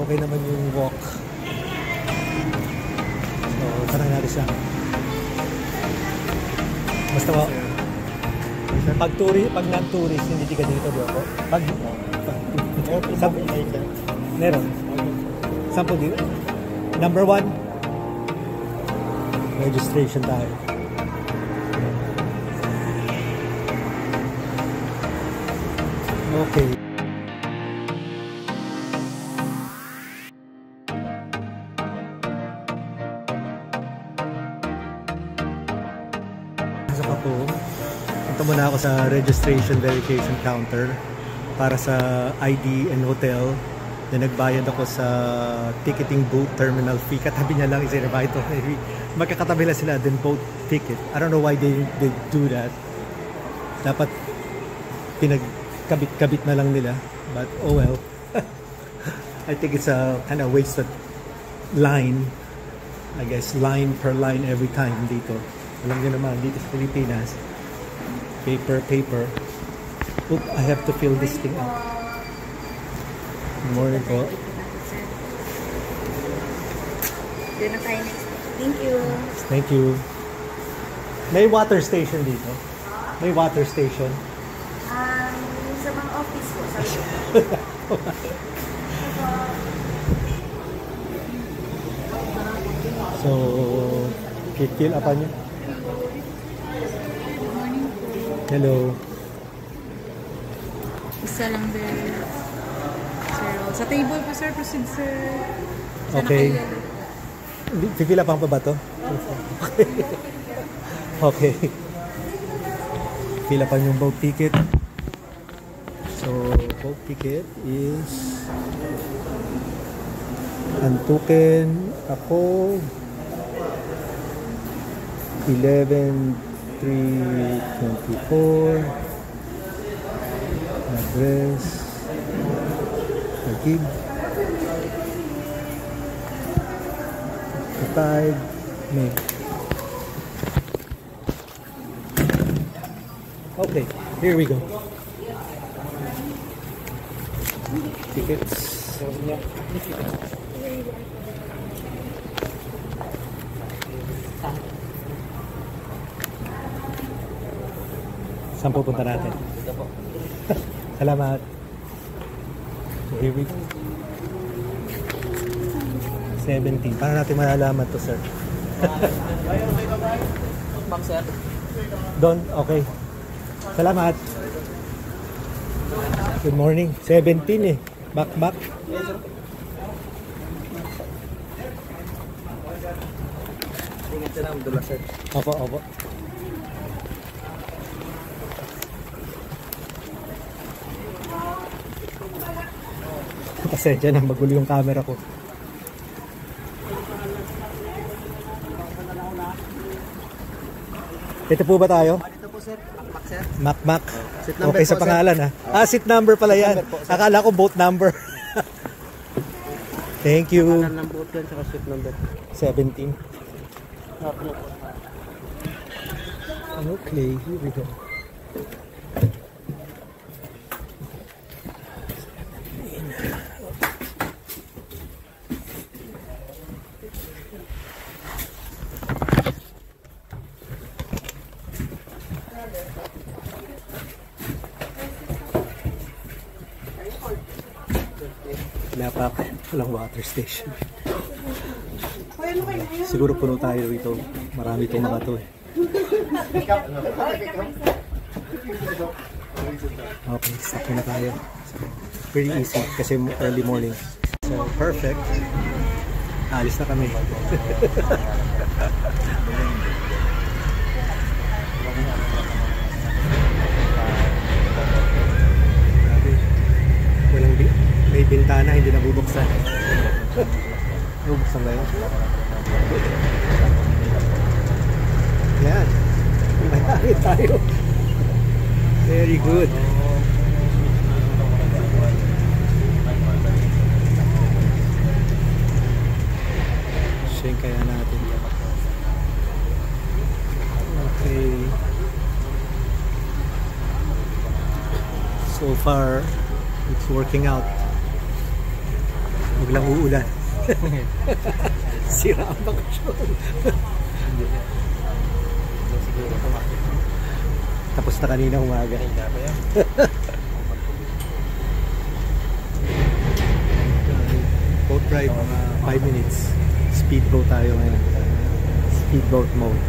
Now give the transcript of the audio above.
okay naman yung walk. So, tanong natin siya. Basta mo, pag non-tourist, hindi ka dito dito. Meron. Sample dito. Number 1, registration tayo. Okay. Pasok ako. Punta muna ako sa registration verification counter para sa ID and hotel. Then nagbayad ako sa ticketing booth terminal fee. Katabi niya lang isirba ito. Magkakatabi lang sila then both ticket. I don't know why they do that. Dapat pinagkabit-kabit na lang nila. But oh well. I think it's a kind of wasted line. I guess line per line every time dito. Alam niyo naman dito sa Pilipinas. Paper. Oop, I have to fill this thing out. Good morning po. Doon na tayo next. Thank you. Thank you. May water station dito? May water station? Sa mga office po. Sorry. So, kill apa niyo? Hello. Isa lang din. Sir, sa table po sir, proceed sir. Okay. Pipila pang pa ba to? Okay. Pila pa yung boat ticket. So, boat ticket is ang token ako 11,324 address Taguig Tide May. Okay, here we go. Tickets. Saan pupunta natin? Salamat. So here we go. 17. Paano natin malalaman to, sir? Back, sir. Don, okay. Salamat. Good morning. 17 eh. Back. Ingat sila, Abdullah, sir. Opo. Pasensya na, magulo yung camera ko. Ito po ba tayo? Dito po, sir. Macmac, sir. Macmac. Seat number Okay, sa po, pangalan ha. Seat number pala yan. Seat number po, sir. Akala ko boat number. Thank you. Pangalan ng boat yan, saka seat number. 17. Okay, here we go. Walang water station. Siguro puno tayo dito. Marami itong mga to eh. Okay, stop na tayo. Pretty easy kasi early morning. So, perfect. Alis na kami. May bintana, hindi nabubuksan. Nabubuksan ba yun? Yan. Mayari tayo. Very good. Share kaya natin. Okay. So far, it's working out. Huwag lang uulan. Sira ang bakasyon. Siguro tumakit. Tapos na kanina umaga. Kaya ba yan? Boat ride, mga 5 minutes. Speedboat tayo ngayon. Speedboat mode.